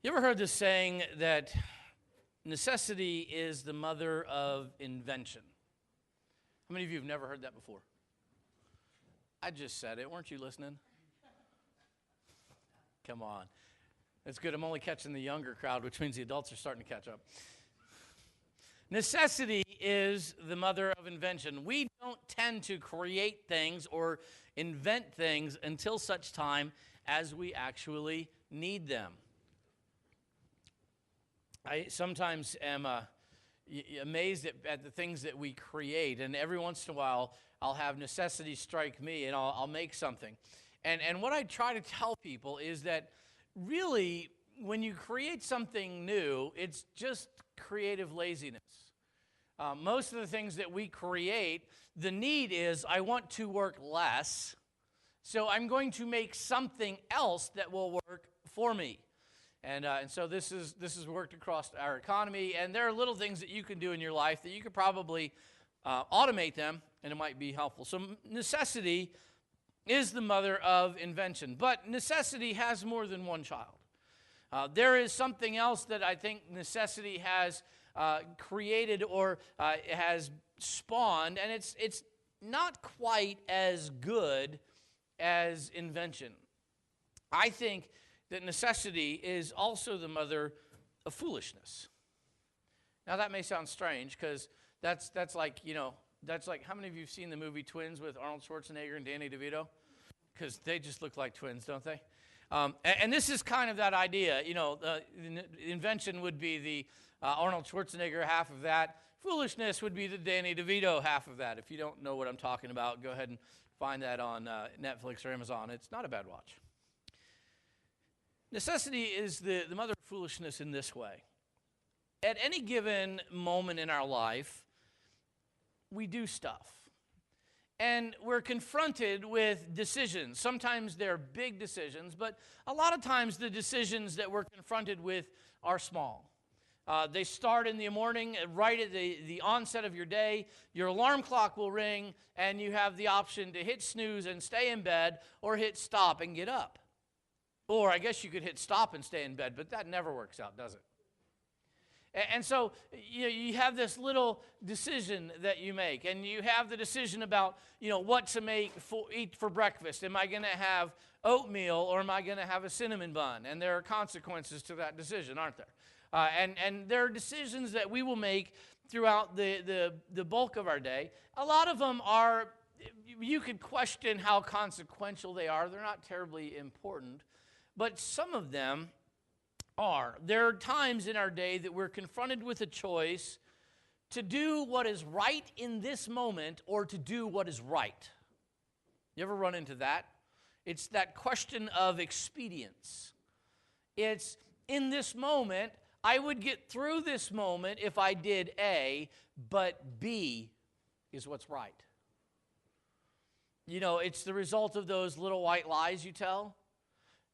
You ever heard this saying that necessity is the mother of invention? How many of you have never heard that before? I just said it. Weren't you listening? Come on. It's good. I'm only catching the younger crowd, which means the adults are starting to catch up. Necessity is the mother of invention. We don't tend to create things or invent things until such time as we actually need them. I sometimes am amazed at the things that we create, and every once in a while, I'll have necessity strike me, and I'll make something. And what I try to tell people is that really, when you create something new, it's just creative laziness. Most of the things that we create, the need is, I want to work less, so I'm going to make something else that will work for me. And so this is worked across our economy, and there are little things that you can do in your life that you could probably automate them, and it might be helpful. So necessity is the mother of invention, but necessity has more than one child. There is something else that I think necessity has created or has spawned, and it's not quite as good as invention. I think that necessity is also the mother of foolishness. Now that may sound strange because that's like how many of you have seen the movie Twins with Arnold Schwarzenegger and Danny DeVito? Because they just look like twins, don't they? And this is kind of that idea. Invention would be the Arnold Schwarzenegger half of that. Foolishness would be the Danny DeVito half of that. If you don't know what I'm talking about, go ahead and find that on Netflix or Amazon. It's not a bad watch. Necessity is the mother of foolishness in this way. At any given moment in our life, we do stuff. And we're confronted with decisions. Sometimes they're big decisions, but a lot of times the decisions that we're confronted with are small. They start in the morning, right at the onset of your day. Your alarm clock will ring, and you have the option to hit snooze and stay in bed, or hit stop and get up. Or I guess you could hit stop and stay in bed, but that never works out, does it? And so you have this little decision that you make, and you have the decision about what to eat for breakfast. Am I going to have oatmeal, or am I going to have a cinnamon bun? And there are consequences to that decision, aren't there? And there are decisions that we will make throughout the bulk of our day. A lot of them are, you could question how consequential they are. They're not terribly important. But some of them are. There are times in our day that we're confronted with a choice to do what is right in this moment or to do what is right. You ever run into that? It's that question of expedience. It's in this moment, I would get through this moment if I did A, but B is what's right. It's the result of those little white lies you tell.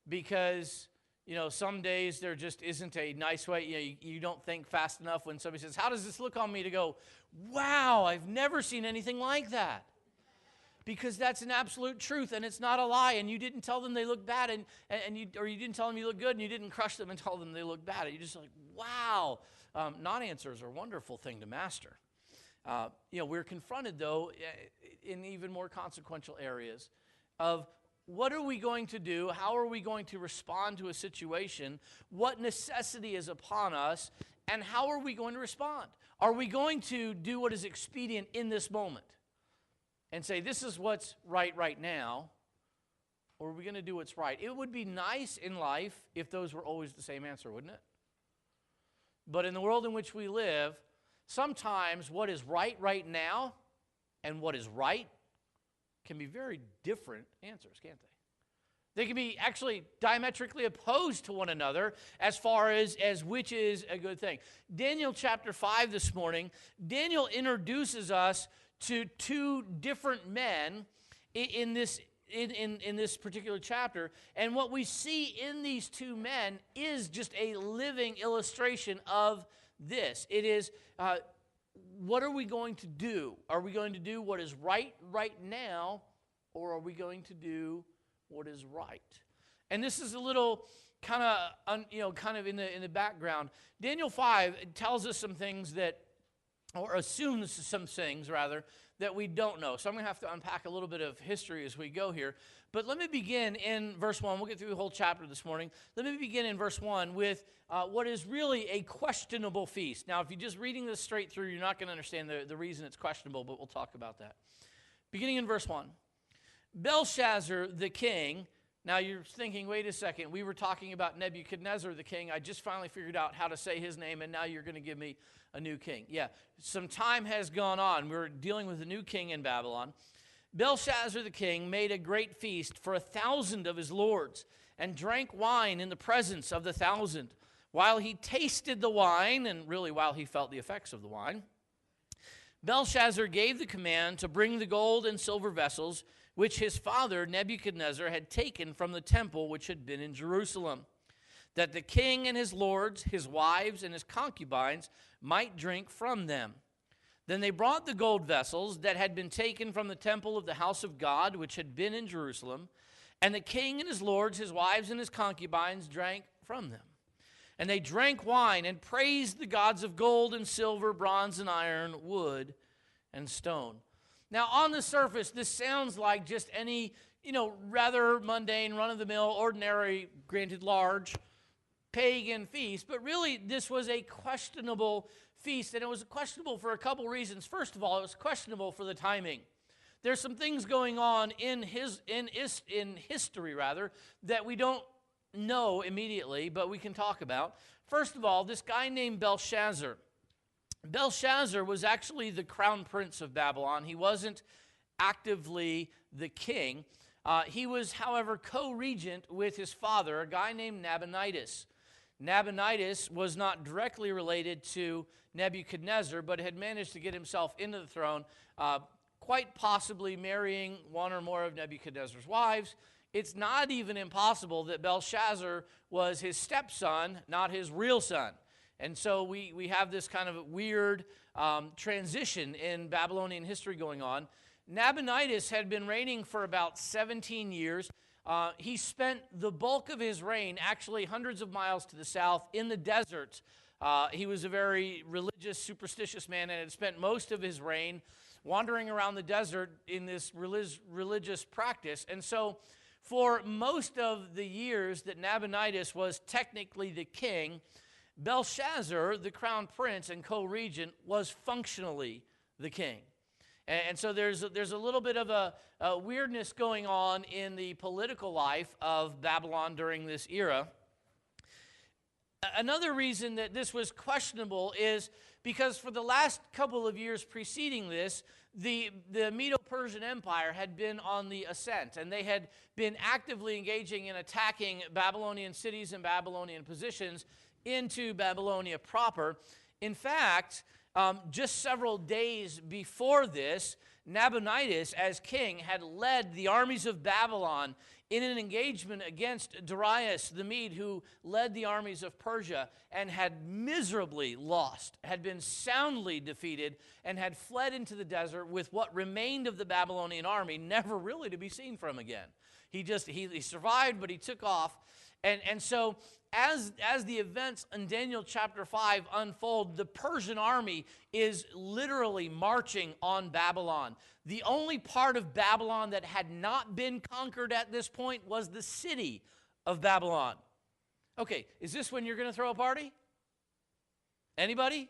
Because, some days there just isn't a nice way. You don't think fast enough when somebody says, how does this look on me, to go, wow, I've never seen anything like that. Because that's an absolute truth, and it's not a lie, and you didn't tell them they look bad, you didn't tell them you look good, and you didn't crush them and tell them they look bad. You're just like, wow. Non-answers are a wonderful thing to master. We're confronted, though, in even more consequential areas of what are we going to do? How are we going to respond to a situation? What necessity is upon us? And how are we going to respond? Are we going to do what is expedient in this moment and say, this is what's right now? Or are we going to do what's right? It would be nice in life if those were always the same answer, wouldn't it? But in the world in which we live, sometimes what is right now and what is right can be very different answers, can't they? They can be actually diametrically opposed to one another as far as which is a good thing. Daniel chapter 5 this morning, Daniel introduces us to two different men in this particular chapter. And what we see in these two men is just a living illustration of this. It is what are we going to do? Are we going to do what is right now, or are we going to do what is right? And this is a little kind of in the background. Daniel 5 tells us some things that, or assumes some things rather, that we don't know. So I'm going to have to unpack a little bit of history as we go here. But let me begin in verse 1. We'll get through the whole chapter this morning. Let me begin in verse 1 with what is really a questionable feast. Now, if you're just reading this straight through, you're not going to understand the reason it's questionable, but we'll talk about that. Beginning in verse 1. Belshazzar the king. Now you're thinking, wait a second, we were talking about Nebuchadnezzar the king. I just finally figured out how to say his name, and now you're going to give me a new king. Yeah, some time has gone on. We're dealing with a new king in Babylon. Belshazzar the king made a great feast for 1,000 of his lords and drank wine in the presence of the 1,000. While he tasted the wine, and really while he felt the effects of the wine, Belshazzar gave the command to bring the gold and silver vessels which his father Nebuchadnezzar had taken from the temple which had been in Jerusalem, that the king and his lords, his wives, and his concubines might drink from them. Then they brought the gold vessels that had been taken from the temple of the house of God, which had been in Jerusalem, and the king and his lords, his wives, and his concubines drank from them. And they drank wine and praised the gods of gold and silver, bronze and iron, wood and stone. Now, on the surface, this sounds like just any, rather mundane, run-of-the-mill, ordinary, granted large, pagan feast. But really, this was a questionable feast, and it was questionable for a couple reasons. First of all, it was questionable for the timing. There's some things going on in history, that we don't know immediately, but we can talk about. First of all, this guy named Belshazzar. Belshazzar was actually the crown prince of Babylon. He wasn't actively the king. He was, however, co-regent with his father, a guy named Nabonidus. Nabonidus was not directly related to Nebuchadnezzar, but had managed to get himself into the throne, quite possibly marrying one or more of Nebuchadnezzar's wives. It's not even impossible that Belshazzar was his stepson, not his real son. And so we have this kind of weird transition in Babylonian history going on. Nabonidus had been reigning for about 17 years. He spent the bulk of his reign, actually hundreds of miles to the south, in the desert. He was a very religious, superstitious man, and had spent most of his reign wandering around the desert in this religious practice. And so for most of the years that Nabonidus was technically the king, Belshazzar, the crown prince and co-regent, was functionally the king. And so there's a little bit of a weirdness going on in the political life of Babylon during this era. Another reason that this was questionable is because for the last couple of years preceding this, the Medo-Persian Empire had been on the ascent, and they had been actively engaging in attacking Babylonian cities and Babylonian positions into Babylonia proper. In fact, just several days before this, Nabonidus, as king, had led the armies of Babylon in an engagement against Darius the Mede, who led the armies of Persia, and had miserably lost, had been soundly defeated, and had fled into the desert with what remained of the Babylonian army, never really to be seen from again. He survived, but he took off. And so as the events in Daniel chapter 5 unfold, the Persian army is literally marching on Babylon. The only part of Babylon that had not been conquered at this point was the city of Babylon. Okay, is this when you're going to throw a party? Anybody?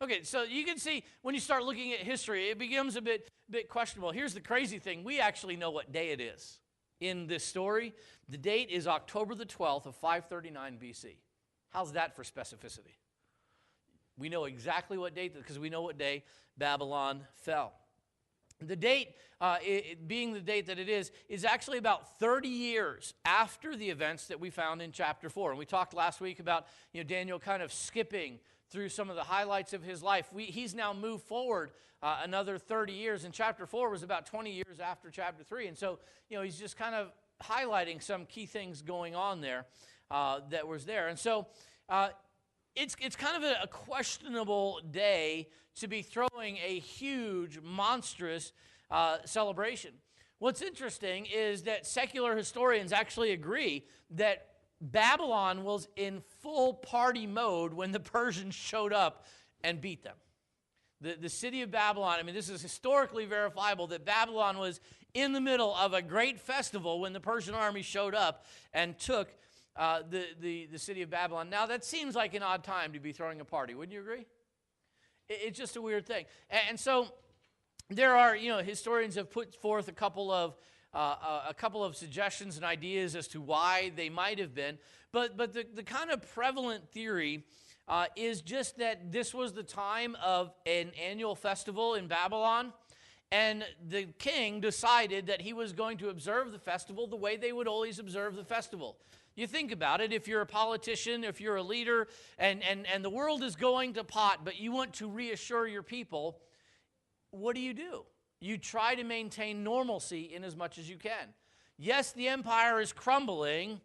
Okay, so you can see when you start looking at history, it becomes a bit questionable. Here's the crazy thing. We actually know what day it is in this story. The date is October the 12th of 539 BC. How's that for specificity? We know exactly what date, because we know what day Babylon fell. The date, being the date that it is actually about 30 years after the events that we found in chapter 4. And we talked last week about Daniel kind of skipping through some of the highlights of his life. He's now moved forward another 30 years, and chapter 4 was about 20 years after chapter 3. And so, he's just kind of highlighting some key things going on there that was there. And so it's kind of a questionable day to be throwing a huge, monstrous celebration. What's interesting is that secular historians actually agree that Babylon was in full party mode when the Persians showed up and beat them. The city of Babylon, I mean, this is historically verifiable that Babylon was in the middle of a great festival when the Persian army showed up and took the city of Babylon. Now, that seems like an odd time to be throwing a party. Wouldn't you agree? It's just a weird thing. And so there are, historians have put forth a couple of suggestions and ideas as to why they might have been. But the kind of prevalent theory is just that this was the time of an annual festival in Babylon, and the king decided that he was going to observe the festival the way they would always observe the festival. You think about it, if you're a politician, if you're a leader, and the world is going to pot, but you want to reassure your people, what do? You try to maintain normalcy in as much as you can. Yes, the empire is crumbling,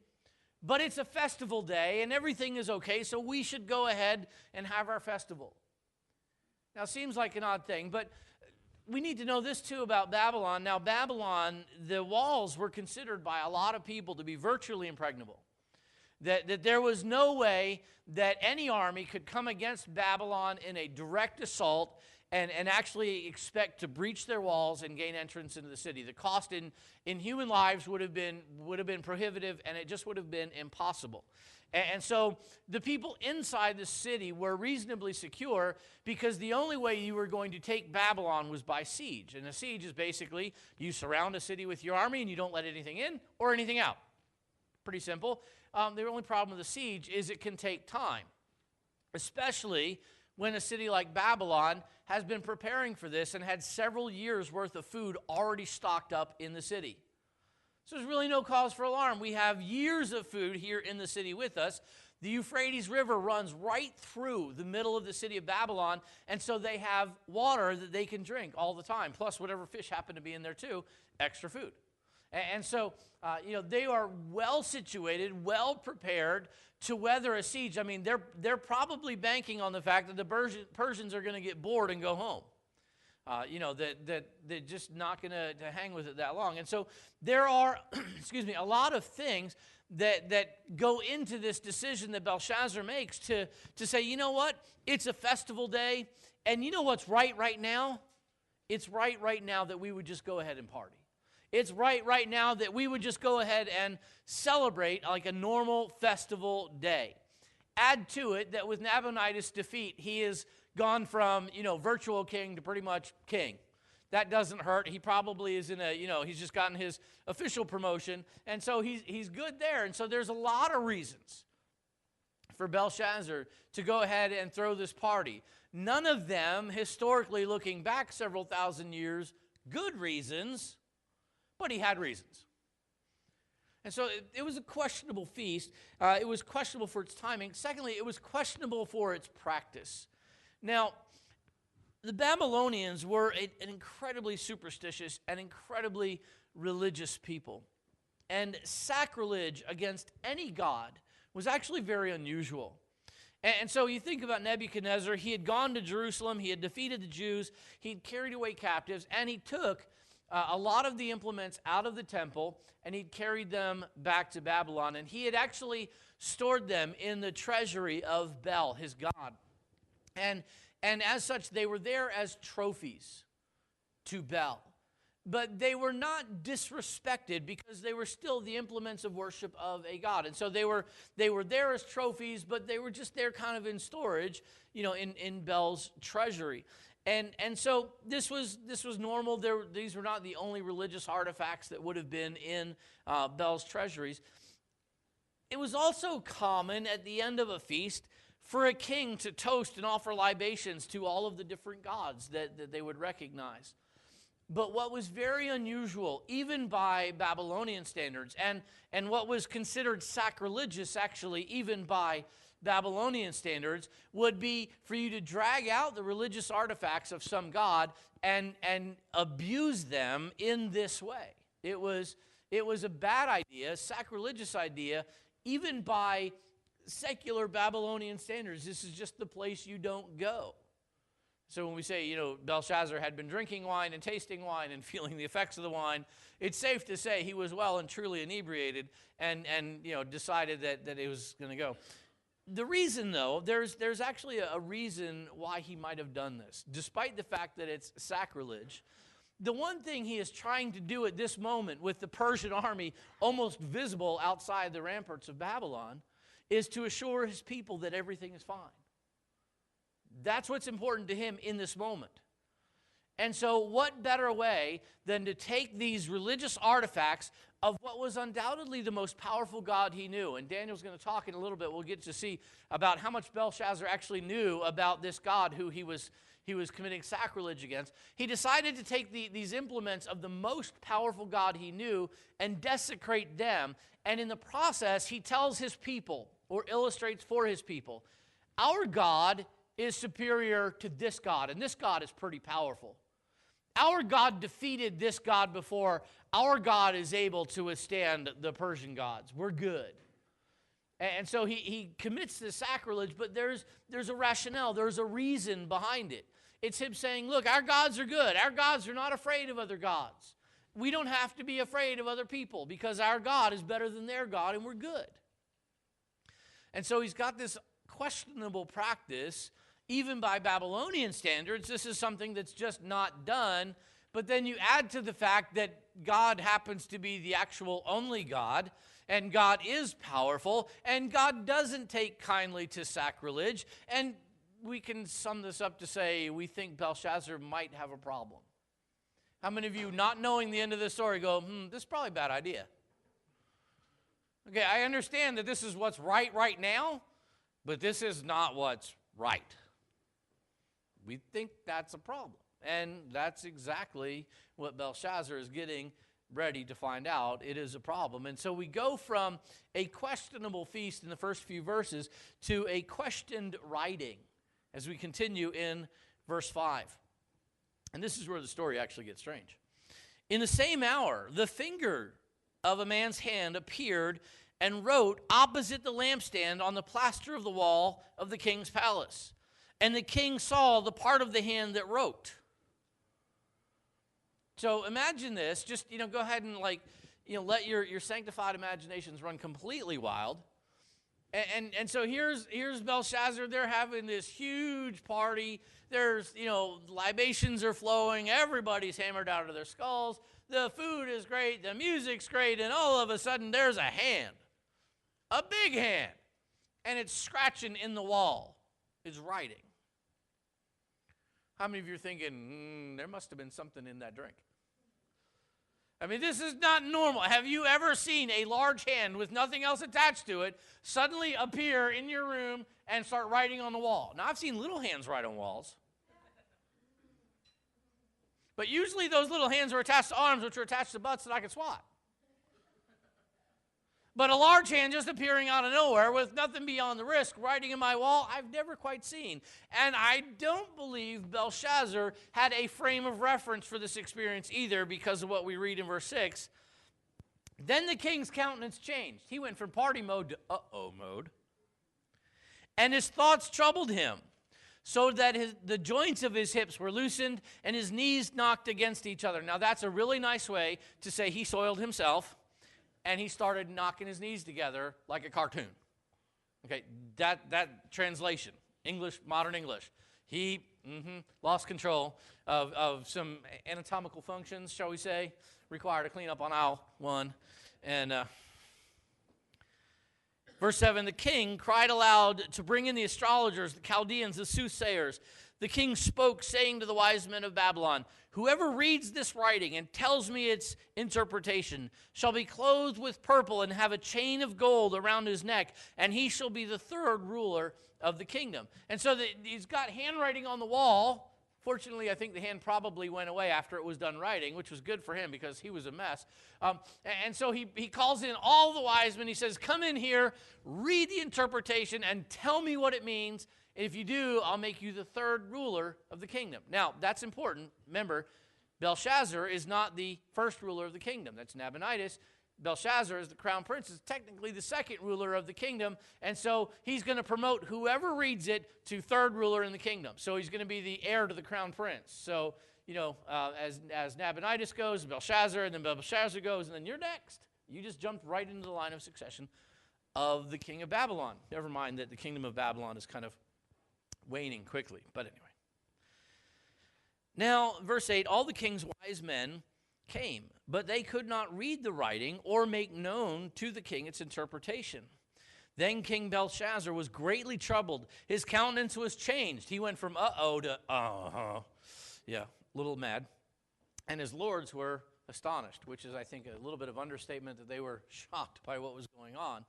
but it's a festival day and everything is okay, so we should go ahead and have our festival. Now, seems like an odd thing, but we need to know this too about Babylon. Now, Babylon, the walls were considered by a lot of people to be virtually impregnable. That there was no way that any army could come against Babylon in a direct assault and actually expect to breach their walls and gain entrance into the city. The cost in human lives would have been prohibitive, and it just would have been impossible. And so the people inside the city were reasonably secure because the only way you were going to take Babylon was by siege. And a siege is basically you surround a city with your army and you don't let anything in or anything out. Pretty simple. The only problem with a siege is it can take time, especially when a city like Babylon has been preparing for this and had several years' worth of food already stocked up in the city. So there's really no cause for alarm. We have years of food here in the city with us. The Euphrates River runs right through the middle of the city of Babylon, and so they have water that they can drink all the time, plus whatever fish happen to be in there too, extra food. And so, they are well situated, well prepared to weather a siege. I mean, they're probably banking on the fact that the Persians are going to get bored and go home. That they're just not going to hang with it that long. And so there are, a lot of things that go into this decision that Belshazzar makes to say, you know what? It's a festival day, and you know what's right now? It's right now that we would just go ahead and party. It's right now that we would just go ahead and celebrate like a normal festival day. Add to it that with Nabonidus' defeat, he has gone from, virtual king to pretty much king. That doesn't hurt. He probably is in he's just gotten his official promotion, and so he's good there. And so there's a lot of reasons for Belshazzar to go ahead and throw this party. None of them, historically looking back several thousand years, good reasons, but he had reasons. And so it was a questionable feast. It was questionable for its timing. Secondly, it was questionable for its practice. Now, the Babylonians were an incredibly superstitious and incredibly religious people. And sacrilege against any god was actually very unusual. And so you think about Nebuchadnezzar. He had gone to Jerusalem. He had defeated the Jews. He'd carried away captives. And he took a lot of the implements out of the temple, and he'd carried them back to Babylon. And he had actually stored them in the treasury of Bel, his god. And as such, they were there as trophies to Bel. But they were not disrespected because they were still the implements of worship of a god. And so they were there as trophies, but they were just there kind of in storage, in Bel's treasury. And so this was normal. These were not the only religious artifacts that would have been in Bel's treasuries. It was also common at the end of a feast for a king to toast and offer libations to all of the different gods that they would recognize. But what was very unusual, even by Babylonian standards, and what was considered sacrilegious, actually, even by Babylonian standards, would be for you to drag out the religious artifacts of some god and abuse them in this way. It was a bad idea, a sacrilegious idea, even by secular Babylonian standards. This is just the place you don't go. So when we say, Belshazzar had been drinking wine and tasting wine and feeling the effects of the wine, it's safe to say he was well and truly inebriated and decided that it was going to go. The reason, though, there's actually a reason why he might have done this, despite the fact that it's sacrilege. The one thing he is trying to do at this moment with the Persian army almost visible outside the ramparts of Babylon is to assure his people that everything is fine. That's what's important to him in this moment. And so what better way than to take these religious artifacts of what was undoubtedly the most powerful God he knew. And Daniel's going to talk in a little bit. We'll get to see about how much Belshazzar actually knew about this God who he was committing sacrilege against. He decided to take these implements of the most powerful God he knew and desecrate them. And in the process, he tells his people, or illustrates for his people, our God is superior to this God, and this God is pretty powerful. Our God defeated this God before. Our God is able to withstand the Persian gods. We're good. And so he commits this sacrilege, but there's a rationale. There's a reason behind it. It's him saying, look, our gods are good. Our gods are not afraid of other gods. We don't have to be afraid of other people because our God is better than their God, and we're good. And so he's got this questionable practice. Even by Babylonian standards, this is something that's just not done. But then you add to the fact that God happens to be the actual only God, and God is powerful, and God doesn't take kindly to sacrilege. And we can sum this up to say we think Belshazzar might have a problem. How many of you, not knowing the end of this story, go, this is probably a bad idea? Okay, I understand that this is what's right now, but this is not what's right. We think that's a problem. And that's exactly what Belshazzar is getting ready to find out. It is a problem. And so we go from a questionable feast in the first few verses to a questioned writing as we continue in verse 5. And this is where the story actually gets strange. In the same hour, the finger of a man's hand appeared and wrote opposite the lampstand on the plaster of the wall of the king's palace. And the king saw the part of the hand that wrote. So imagine this. Just, go ahead and let your sanctified imaginations run completely wild. And so here's Belshazzar. They're having this huge party. There's, libations are flowing. Everybody's hammered out of their skulls. The food is great. The music's great. And all of a sudden there's a hand. A big hand. And it's scratching in the wall. It's writing. How many of you are thinking, there must have been something in that drink? I mean, this is not normal. Have you ever seen a large hand with nothing else attached to it suddenly appear in your room and start writing on the wall? Now, I've seen little hands write on walls. But usually those little hands are attached to arms, which are attached to butts that I can swat. But a large hand just appearing out of nowhere with nothing beyond the risk writing in my wall, I've never quite seen. And I don't believe Belshazzar had a frame of reference for this experience either because of what we read in verse 6. Then the king's countenance changed. He went from party mode to uh-oh mode. And his thoughts troubled him so that the joints of his hips were loosened and his knees knocked against each other. Now that's a really nice way to say he soiled himself. And he started knocking his knees together like a cartoon. Okay, that translation, English, modern English. He lost control of some anatomical functions, shall we say, required to clean up on aisle 1. And verse 7, the king cried aloud to bring in the astrologers, the Chaldeans, the soothsayers. The king spoke, saying to the wise men of Babylon, whoever reads this writing and tells me its interpretation shall be clothed with purple and have a chain of gold around his neck, and he shall be the third ruler of the kingdom. And so he's got handwriting on the wall. Fortunately, I think the hand probably went away after it was done writing, which was good for him because he was a mess. And so he calls in all the wise men. He says, come in here, read the interpretation, and tell me what it means. If you do, I'll make you the third ruler of the kingdom. Now, that's important. Remember, Belshazzar is not the first ruler of the kingdom. That's Nabonidus. Belshazzar, as the crown prince, is technically the second ruler of the kingdom, and so he's going to promote whoever reads it to third ruler in the kingdom. So he's going to be the heir to the crown prince. So, as Nabonidus goes, Belshazzar, and then Belshazzar goes, and then you're next. You just jumped right into the line of succession of the king of Babylon. Never mind that the kingdom of Babylon is kind of waning quickly, but anyway. Now, verse 8, all the king's wise men came, but they could not read the writing or make known to the king its interpretation. Then King Belshazzar was greatly troubled. His countenance was changed. He went from uh-oh to uh-huh. Yeah, a little mad. And his lords were astonished, which is, I think, a little bit of understatement that they were shocked by what was going on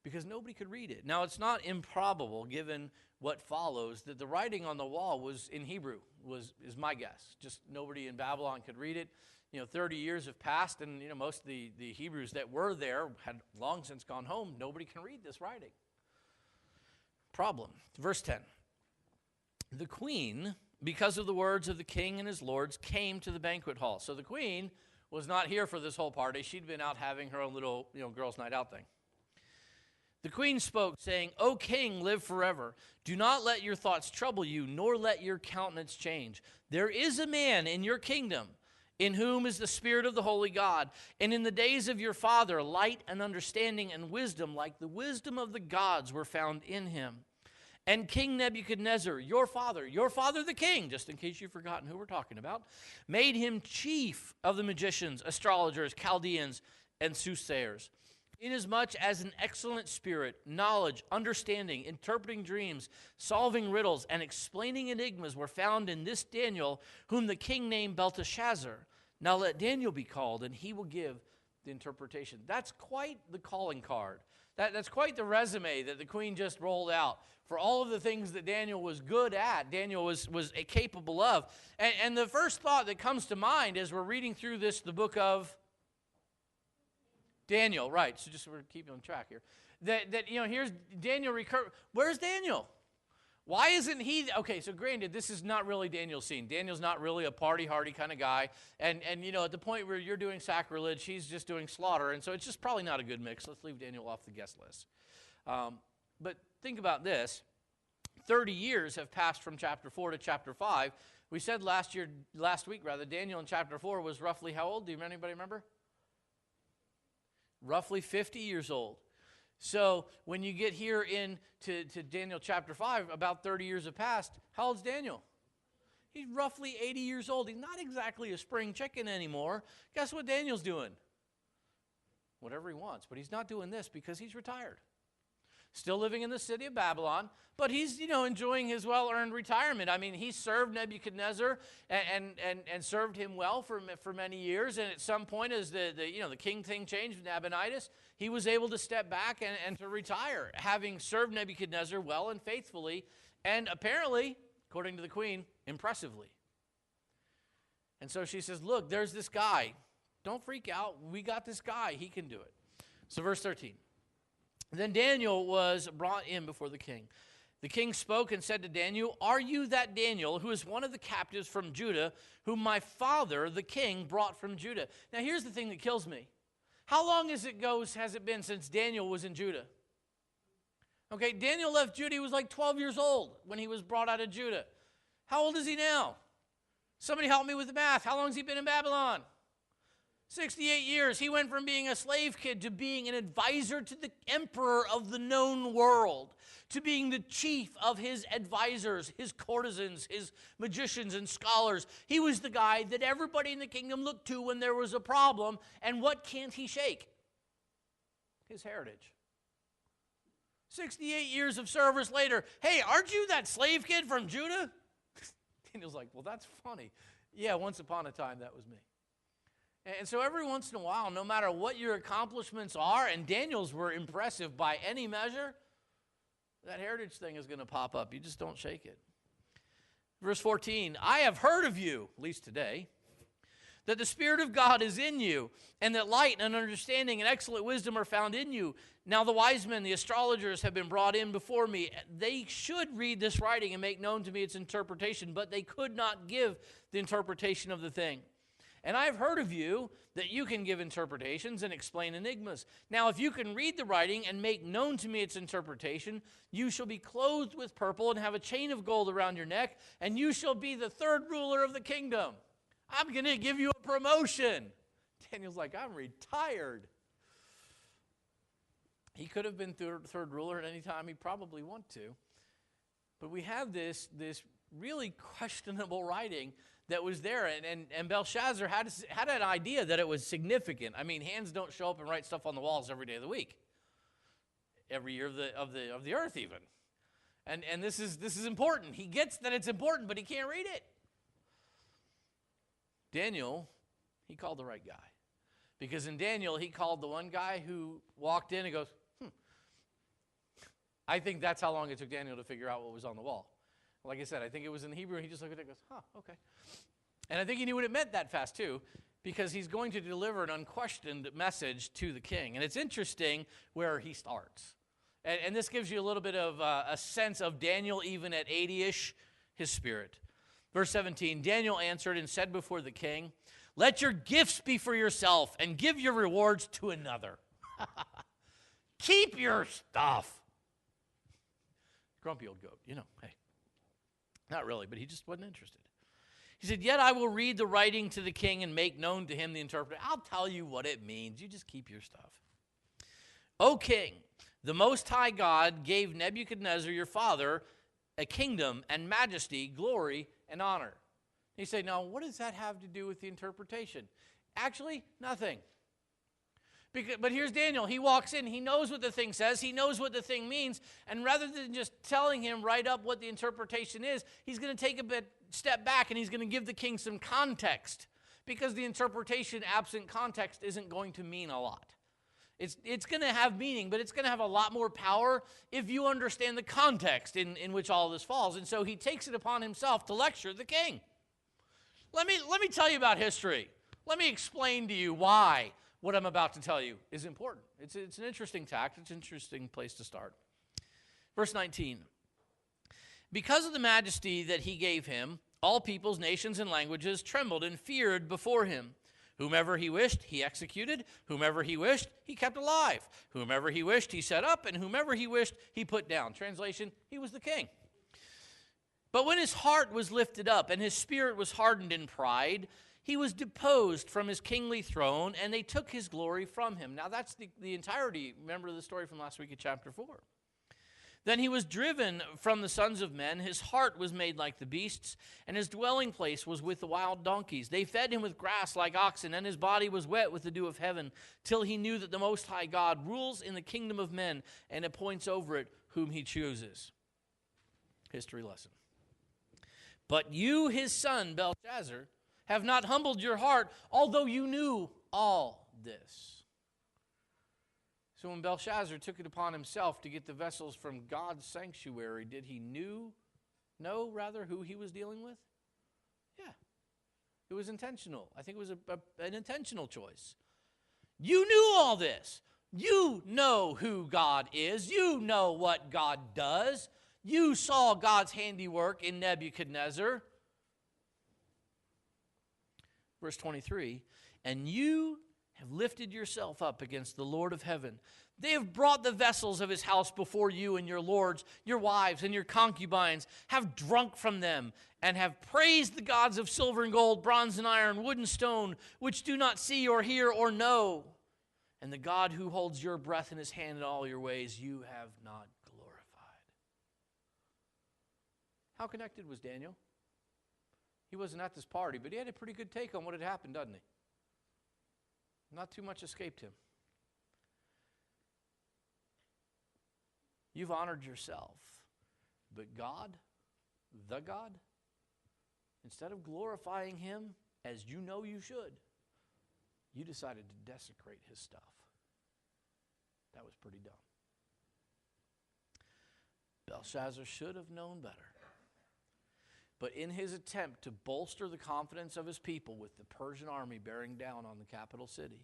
because nobody could read it. Now, it's not improbable, given what follows, that the writing on the wall was in Hebrew, is my guess. Just nobody in Babylon could read it. 30 years have passed, and most of the Hebrews that were there had long since gone home. Nobody can read this writing. Problem. Verse 10. The queen, because of the words of the king and his lords, came to the banquet hall. So the queen was not here for this whole party. She'd been out having her own little, girls' night out thing. The queen spoke, saying, O king, live forever. Do not let your thoughts trouble you, nor let your countenance change. There is a man in your kingdom in whom is the Spirit of the holy God. And in the days of your father, light and understanding and wisdom, like the wisdom of the gods, were found in him. And King Nebuchadnezzar, your father the king, just in case you've forgotten who we're talking about, made him chief of the magicians, astrologers, Chaldeans, and soothsayers. Inasmuch as an excellent spirit, knowledge, understanding, interpreting dreams, solving riddles, and explaining enigmas were found in this Daniel, whom the king named Belteshazzar. Now let Daniel be called, and he will give the interpretation. That's quite the calling card. That's quite the resume that the queen just rolled out for all of the things that Daniel was good at, Daniel was capable of. And the first thought that comes to mind as we're reading through the book of Daniel, right? So just we're keeping on track here. That here's Daniel. Where's Daniel? Why isn't he? Okay, so granted, this is not really Daniel's scene. Daniel's not really a party-hardy kind of guy. And at the point where you're doing sacrilege, he's just doing slaughter. And so it's just probably not a good mix. Let's leave Daniel off the guest list. But think about this. 30 years have passed from chapter 4 to chapter 5. We said last week, Daniel in chapter 4 was roughly how old? Do anybody remember? Roughly 50 years old. So when you get here into Daniel chapter 5, about 30 years have passed. How old's Daniel? He's roughly 80 years old. He's not exactly a spring chicken anymore. Guess what Daniel's doing? Whatever he wants. But he's not doing this because he's retired. Still living in the city of Babylon, but he's, enjoying his well-earned retirement. I mean, he served Nebuchadnezzar and served him well for many years, and at some point as the king thing changed with Nabonidus, he was able to step back and to retire, having served Nebuchadnezzar well and faithfully, and apparently, according to the queen, impressively. And so she says, look, there's this guy. Don't freak out. We got this guy. He can do it. So verse 13. Then Daniel was brought in before the king. The king spoke and said to Daniel, Are you that Daniel who is one of the captives from Judah, whom my father, the king, brought from Judah? Now here's the thing that kills me. How long has it been since Daniel was in Judah? Okay, Daniel left Judah. He was like 12 years old when he was brought out of Judah. How old is he now? Somebody help me with the math. How long has he been in Babylon? 68 years. He went from being a slave kid to being an advisor to the emperor of the known world, to being the chief of his advisors, his courtesans, his magicians and scholars. He was the guy that everybody in the kingdom looked to when there was a problem. And what can't he shake? His heritage. 68 years of service later, hey, aren't you that slave kid from Judah? Daniel's like, well, that's funny. Yeah, once upon a time, that was me. And so every once in a while, no matter what your accomplishments are, and Daniel's were impressive by any measure, that heritage thing is going to pop up. You just don't shake it. Verse 14, I have heard of you, at least today, that the Spirit of God is in you, and that light and understanding and excellent wisdom are found in you. Now the wise men, the astrologers, have been brought in before me. They should read this writing and make known to me its interpretation, but they could not give the interpretation of the thing. And I've heard of you that you can give interpretations and explain enigmas. Now, if you can read the writing and make known to me its interpretation, you shall be clothed with purple and have a chain of gold around your neck, and you shall be the third ruler of the kingdom. I'm going to give you a promotion. Daniel's like, I'm retired. He could have been third ruler at any time he probably wanted to. But we have this really questionable writing that was there, and Belshazzar had an idea that it was significant. I mean, hands don't show up and write stuff on the walls every day of the week, every year of the earth even, and this is important. He gets that it's important, but he can't read it. Daniel, he called the right guy, because in Daniel he called the one guy who walked in and goes, I think that's how long it took Daniel to figure out what was on the wall. Like I said, I think it was in Hebrew, and he just looked at it and goes, okay. And I think he knew what it meant that fast, too, because he's going to deliver an unquestioned message to the king. And it's interesting where he starts. And this gives you a little bit of a sense of Daniel, even at 80-ish, his spirit. Verse 17, Daniel answered and said before the king, let your gifts be for yourself, and give your rewards to another. Keep your stuff. Grumpy old goat, hey. Not really, but he just wasn't interested. He said, yet I will read the writing to the king and make known to him the interpretation. I'll tell you what it means. You just keep your stuff. O king, the Most High God gave Nebuchadnezzar your father a kingdom and majesty, glory, and honor. You say, now, what does that have to do with the interpretation? Actually, nothing. But here's Daniel. He walks in. He knows what the thing says. He knows what the thing means. And rather than just telling him right up what the interpretation is, he's going to take a step back, and he's going to give the king some context, because the interpretation absent context isn't going to mean a lot. It's going to have meaning, but it's going to have a lot more power if you understand the context in which all of this falls. And so he takes it upon himself to lecture the king. Let me tell you about history. Let me explain to you why what I'm about to tell you is important. It's an interesting tact. It's an interesting place to start. Verse 19. Because of the majesty that he gave him, all peoples, nations, and languages trembled and feared before him. Whomever he wished, he executed. Whomever he wished, he kept alive. Whomever he wished, he set up. And whomever he wished, he put down. Translation, he was the king. But when his heart was lifted up and his spirit was hardened in pride, he was deposed from his kingly throne, and they took his glory from him. Now, that's the entirety. Remember the story from last week in chapter 4. Then he was driven from the sons of men. His heart was made like the beasts, and his dwelling place was with the wild donkeys. They fed him with grass like oxen, and his body was wet with the dew of heaven, till he knew that the Most High God rules in the kingdom of men and appoints over it whom he chooses. History lesson. But you, his son, Belshazzar, have not humbled your heart, although you knew all this. So when Belshazzar took it upon himself to get the vessels from God's sanctuary, did he know who he was dealing with? Yeah. It was intentional. I think it was an intentional choice. You knew all this. You know who God is. You know what God does. You saw God's handiwork in Nebuchadnezzar. Verse 23, and you have lifted yourself up against the Lord of heaven. They have brought the vessels of his house before you, and your lords, your wives, and your concubines have drunk from them, and have praised the gods of silver and gold, bronze and iron, wood and stone, which do not see or hear or know. And the God who holds your breath in his hand in all your ways, you have not glorified. How connected was Daniel? He wasn't at this party, but he had a pretty good take on what had happened, doesn't he? Not too much escaped him. You've honored yourself, but God, the God, instead of glorifying him as you know you should, you decided to desecrate his stuff. That was pretty dumb. Belshazzar should have known better. But in his attempt to bolster the confidence of his people with the Persian army bearing down on the capital city,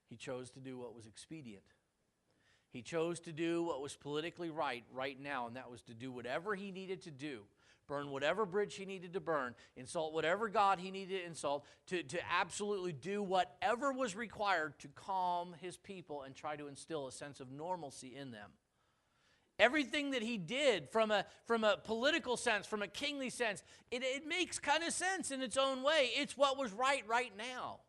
he chose to do what was expedient. He chose to do what was politically right now, and that was to do whatever he needed to do, burn whatever bridge he needed to burn, insult whatever god he needed to insult, to absolutely do whatever was required to calm his people and try to instill a sense of normalcy in them. Everything that he did from a political sense, from a kingly sense, it makes kind of sense in its own way. It's what was right now.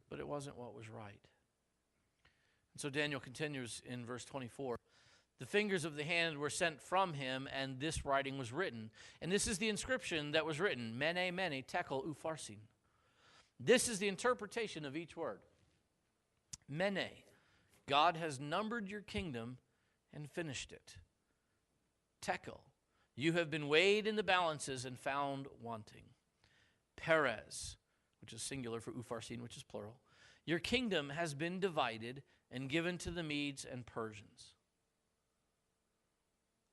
But it wasn't what was right. And so Daniel continues in verse 24. The fingers of the hand were sent from him, and this writing was written. And this is the inscription that was written, Mene, Mene, Tekel, Upharsin. This is the interpretation of each word. Mene, God has numbered your kingdom and finished it. Tekel, you have been weighed in the balances and found wanting. Perez, which is singular for Upharsin, which is plural. Your kingdom has been divided and given to the Medes and Persians.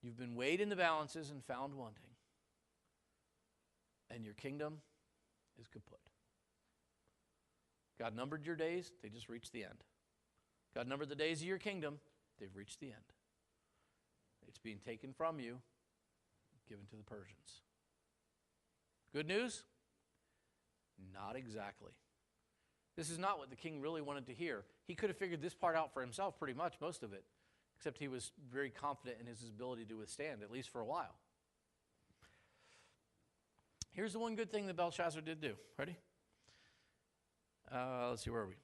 You've been weighed in the balances and found wanting. And your kingdom is kaput. God numbered your days, they just reached the end. God numbered the days of your kingdom, they've reached the end. It's being taken from you, given to the Persians. Good news? Not exactly. This is not what the king really wanted to hear. He could have figured this part out for himself pretty much, most of it, except he was very confident in his ability to withstand, at least for a while. Here's the one good thing that Belshazzar did do. Ready? Let's see, where are we?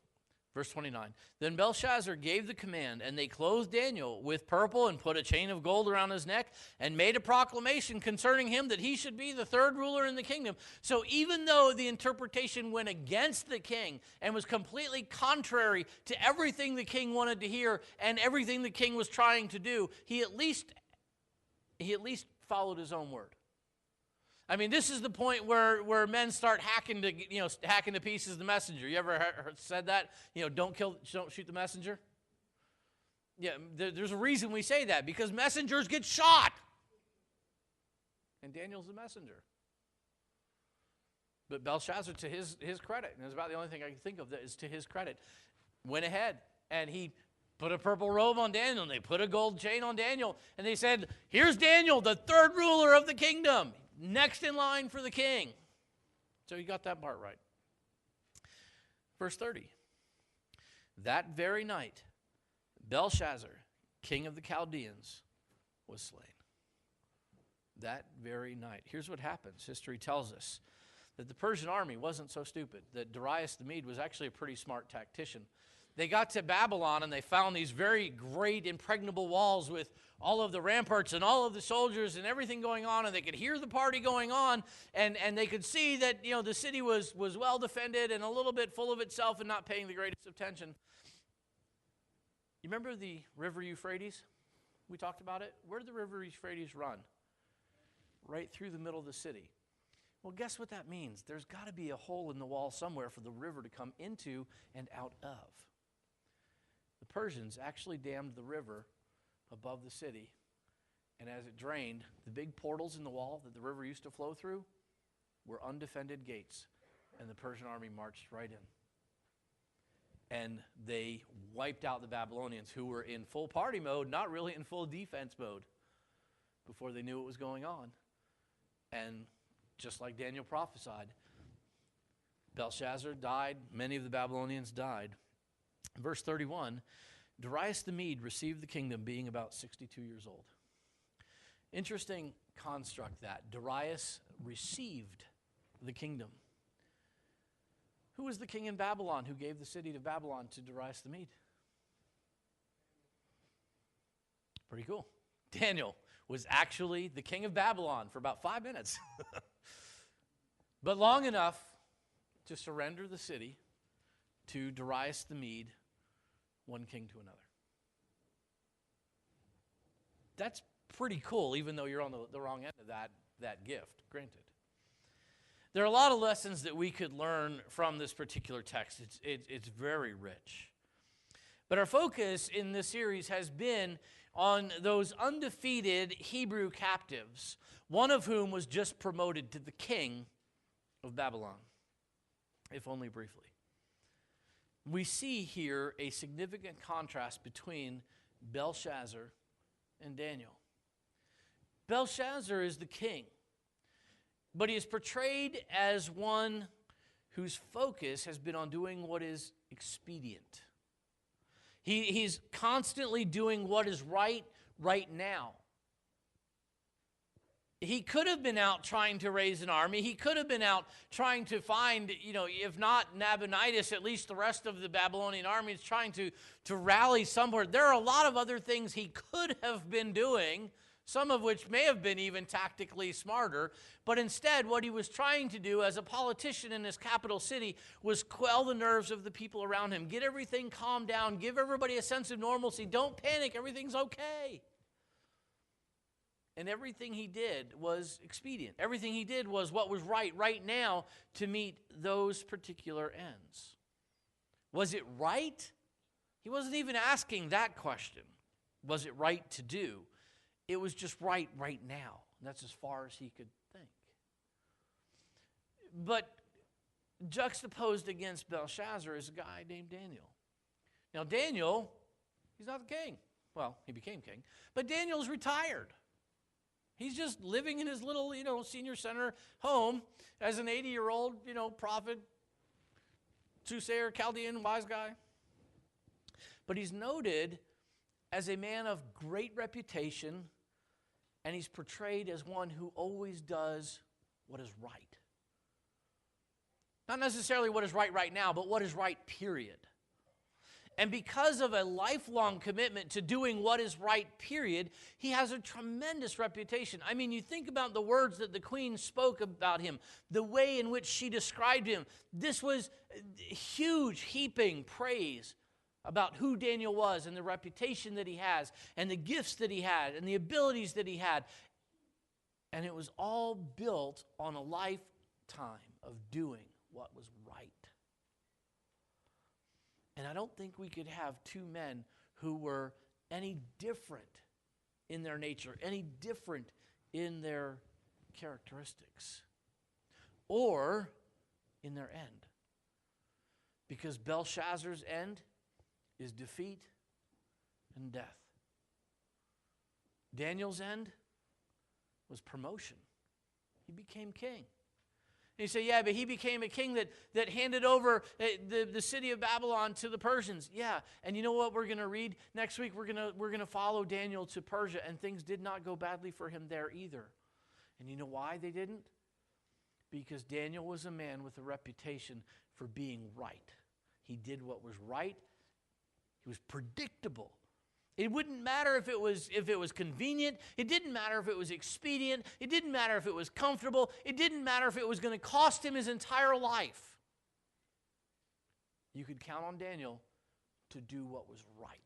Verse 29. Then Belshazzar gave the command, and they clothed Daniel with purple and put a chain of gold around his neck and made a proclamation concerning him that he should be the third ruler in the kingdom. So even though the interpretation went against the king and was completely contrary to everything the king wanted to hear and everything the king was trying to do, he at least followed his own word. I mean, this is the point where men start hacking to pieces the messenger. You ever said that? Don't shoot the messenger. Yeah, there's a reason we say that, because messengers get shot, and Daniel's the messenger. But Belshazzar, to his credit, and it's about the only thing I can think of that is to his credit, went ahead and he put a purple robe on Daniel, and they put a gold chain on Daniel, and they said, "Here's Daniel, the third ruler of the kingdom. Next in line for the king." So you got that part right. Verse 30. That very night, Belshazzar, king of the Chaldeans, was slain. That very night. Here's what happens. History tells us that the Persian army wasn't so stupid, that Darius the Mede was actually a pretty smart tactician. They got to Babylon and they found these very great impregnable walls with all of the ramparts and all of the soldiers and everything going on, and they could hear the party going on, and they could see that the city was well defended and a little bit full of itself and not paying the greatest attention. You remember the river Euphrates? We talked about it. Where did the river Euphrates run? Right through the middle of the city. Well, guess what that means? There's got to be a hole in the wall somewhere for the river to come into and out of. The Persians actually dammed the river above the city, and as it drained, the big portals in the wall that the river used to flow through were undefended gates, and the Persian army marched right in. And they wiped out the Babylonians, who were in full party mode, not really in full defense mode, before they knew what was going on. And just like Daniel prophesied, Belshazzar died, many of the Babylonians died. Verse 31, Darius the Mede received the kingdom being about 62 years old. Interesting construct that. Darius received the kingdom. Who was the king in Babylon who gave the city of Babylon to Darius the Mede? Pretty cool. Daniel was actually the king of Babylon for about 5 minutes. But long enough to surrender the city to Darius the Mede, one king to another. That's pretty cool, even though you're on the wrong end of that gift, granted. There are a lot of lessons that we could learn from this particular text. It's very rich. But our focus in this series has been on those undefeated Hebrew captives, one of whom was just promoted to the king of Babylon, if only briefly. We see here a significant contrast between Belshazzar and Daniel. Belshazzar is the king, but he is portrayed as one whose focus has been on doing what is expedient. He's constantly doing what is right now. He could have been out trying to raise an army. He could have been out trying to find, if not Nabonidus, at least the rest of the Babylonian army is trying to rally somewhere. There are a lot of other things he could have been doing, some of which may have been even tactically smarter. But instead, what he was trying to do as a politician in his capital city was quell the nerves of the people around him, get everything calmed down, give everybody a sense of normalcy. Don't panic, everything's okay. And everything he did was expedient. Everything he did was what was right now to meet those particular ends. Was it right? He wasn't even asking that question. Was it right to do? It was just right now. And that's as far as he could think. But juxtaposed against Belshazzar is a guy named Daniel. Now Daniel, he's not the king. Well, he became king. But Daniel's retired. He's just living in his little, senior center home as an 80-year-old, prophet, soothsayer, Chaldean, wise guy. But he's noted as a man of great reputation, and he's portrayed as one who always does what is right. Not necessarily what is right now, but what is right, period. And because of a lifelong commitment to doing what is right, period, he has a tremendous reputation. I mean, you think about the words that the queen spoke about him, the way in which she described him. This was huge, heaping praise about who Daniel was and the reputation that he has and the gifts that he had and the abilities that he had. And it was all built on a lifetime of doing what was right. And I don't think we could have two men who were any different in their nature, any different in their characteristics, or in their end. Because Belshazzar's end is defeat and death. Daniel's end was promotion. He became king. And you say, yeah, but he became a king that handed over the city of Babylon to the Persians. Yeah, and you know what we're going to read? Next week we're going to follow Daniel to Persia, and things did not go badly for him there either. And you know why they didn't? Because Daniel was a man with a reputation for being right. He did what was right. He was predictable. It wouldn't matter if it was convenient. It didn't matter if it was expedient. It didn't matter if it was comfortable. It didn't matter if it was going to cost him his entire life. You could count on Daniel to do what was right.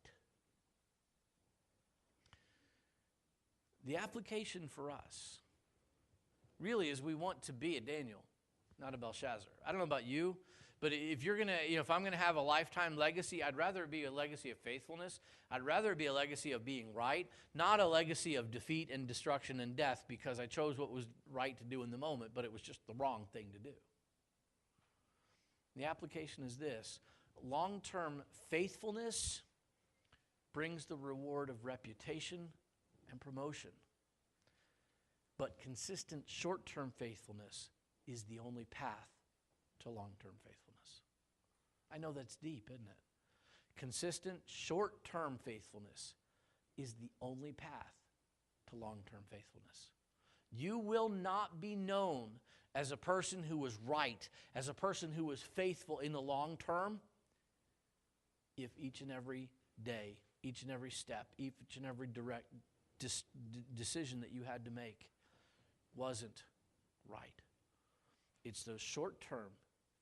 The application for us really is we want to be a Daniel, not a Belshazzar. I don't know about you, but if you're going to, if I'm going to have a lifetime legacy, I'd rather it be a legacy of faithfulness. I'd rather it be a legacy of being right, not a legacy of defeat and destruction and death because I chose what was right to do in the moment, but it was just the wrong thing to do. The application is this: long-term faithfulness brings the reward of reputation and promotion. But consistent short-term faithfulness is the only path to long-term faithfulness. I know that's deep, isn't it? Consistent short-term faithfulness is the only path to long-term faithfulness. You will not be known as a person who was right, as a person who was faithful in the long term, if each and every day, each and every step, each and every direct decision that you had to make wasn't right. It's the short-term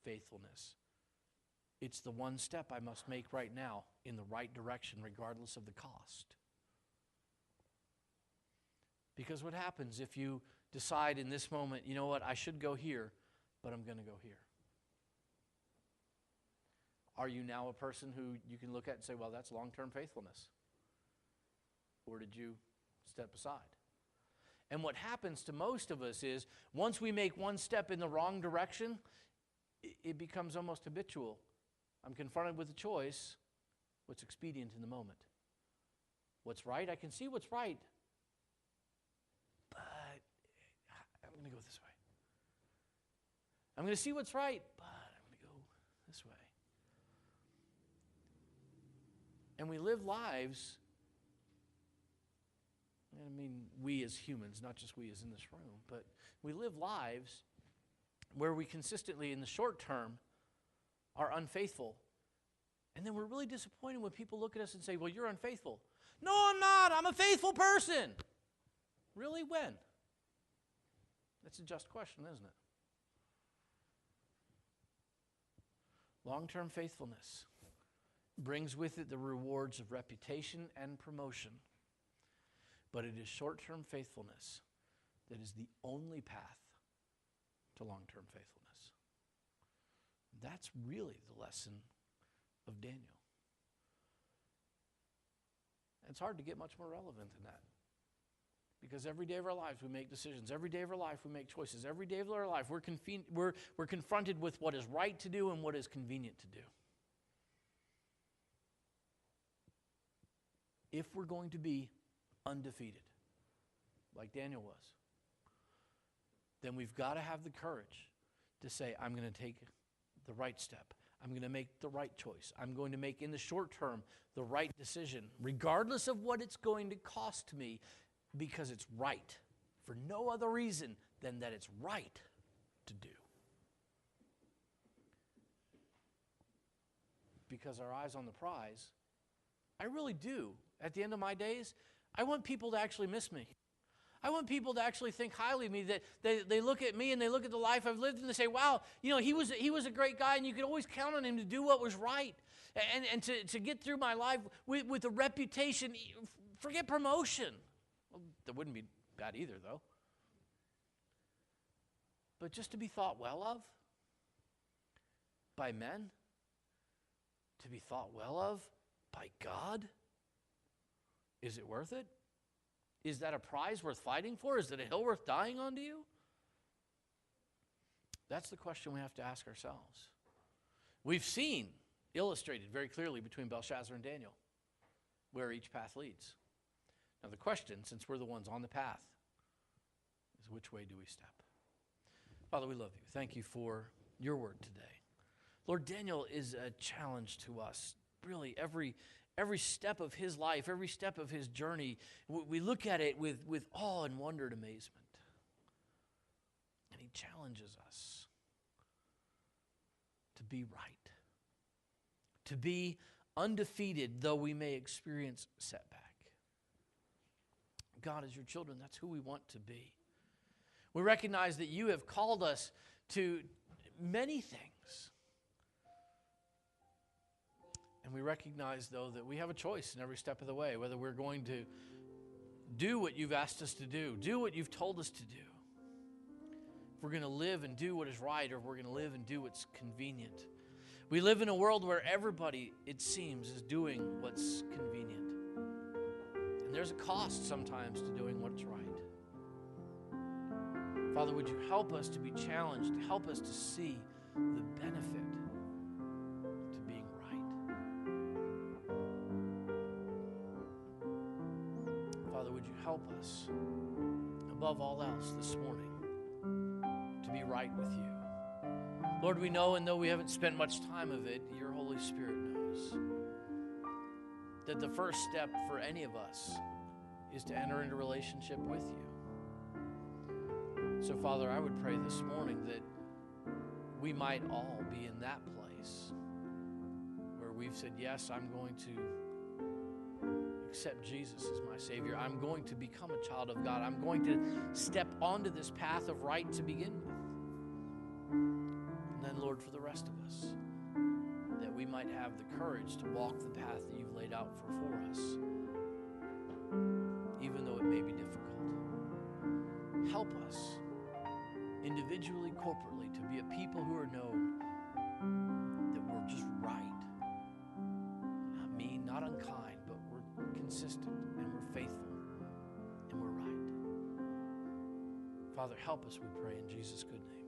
faithfulness. It's the one step I must make right now in the right direction, regardless of the cost. Because what happens if you decide in this moment, you know what, I should go here, but I'm going to go here? Are you now a person who you can look at and say, well, that's long-term faithfulness? Or did you step aside? And what happens to most of us is, once we make one step in the wrong direction, it becomes almost habitual. I'm confronted with a choice. What's expedient in the moment? What's right? I can see what's right. But going to go this way. I'm going to see what's right, but I'm going to go this way. And we live lives, I mean, we as humans, not just we as in this room, but we live lives where we consistently, in the short term, are unfaithful. And then we're really disappointed when people look at us and say, well, you're unfaithful. No, I'm not. I'm a faithful person. Really? When? That's a just question, isn't it? Long-term faithfulness brings with it the rewards of reputation and promotion. But it is short-term faithfulness that is the only path to long-term faithfulness. That's really the lesson of Daniel. It's hard to get much more relevant than that. Because every day of our lives we make decisions. Every day of our life we make choices. Every day of our life we're confronted with what is right to do and what is convenient to do. If we're going to be undefeated, like Daniel was, then we've got to have the courage to say, I'm going to take the right step. I'm going to make the right choice. I'm going to make, in the short term, the right decision, regardless of what it's going to cost me, because it's right, for no other reason than that it's right to do. Because our eye's on the prize, I really do. At the end of my days, I want people to actually miss me. I want people to actually think highly of me, that they look at me and they look at the life I've lived and they say, wow, he was a great guy and you could always count on him to do what was right. And to get through my life with a reputation, forget promotion. Well, that wouldn't be bad either, though. But just to be thought well of by men, to be thought well of by God, is it worth it? Is that a prize worth fighting for? Is it a hill worth dying on to you? That's the question we have to ask ourselves. We've seen illustrated very clearly between Belshazzar and Daniel where each path leads. Now the question, since we're the ones on the path, is which way do we step? Father, we love you. Thank you for your word today. Lord, Daniel is a challenge to us. Really, every step of his life, every step of his journey, we look at it with awe and wonder and amazement. And he challenges us to be right, to be undefeated, though we may experience setback. God, as your children, that's who we want to be. We recognize that you have called us to many things. And we recognize, though, that we have a choice in every step of the way, whether we're going to do what you've asked us to do what you've told us to do. If we're going to live and do what is right, or if we're going to live and do what's convenient. We live in a world where everybody, it seems, is doing what's convenient. And there's a cost sometimes to doing what's right. Father, would you help us to be challenged, help us to see the benefit to being right. Father, would you help us, above all else this morning, to be right with you. Lord, we know, and though we haven't spent much time of it, your Holy Spirit knows that the first step for any of us is to enter into relationship with you. So, Father, I would pray this morning that we might all be in that place where we've said, yes, I'm going to accept Jesus as my Savior. I'm going to become a child of God. I'm going to step onto this path of right to begin with. And then, Lord, for the rest of us, that we might have the courage to walk the path that you've laid out for us, even though it may be difficult. Help us, individually, corporately, to be a people who are known that we're just right. Not mean, not unkind, but we're consistent and we're faithful and we're right. Father, help us, we pray, in Jesus' good name.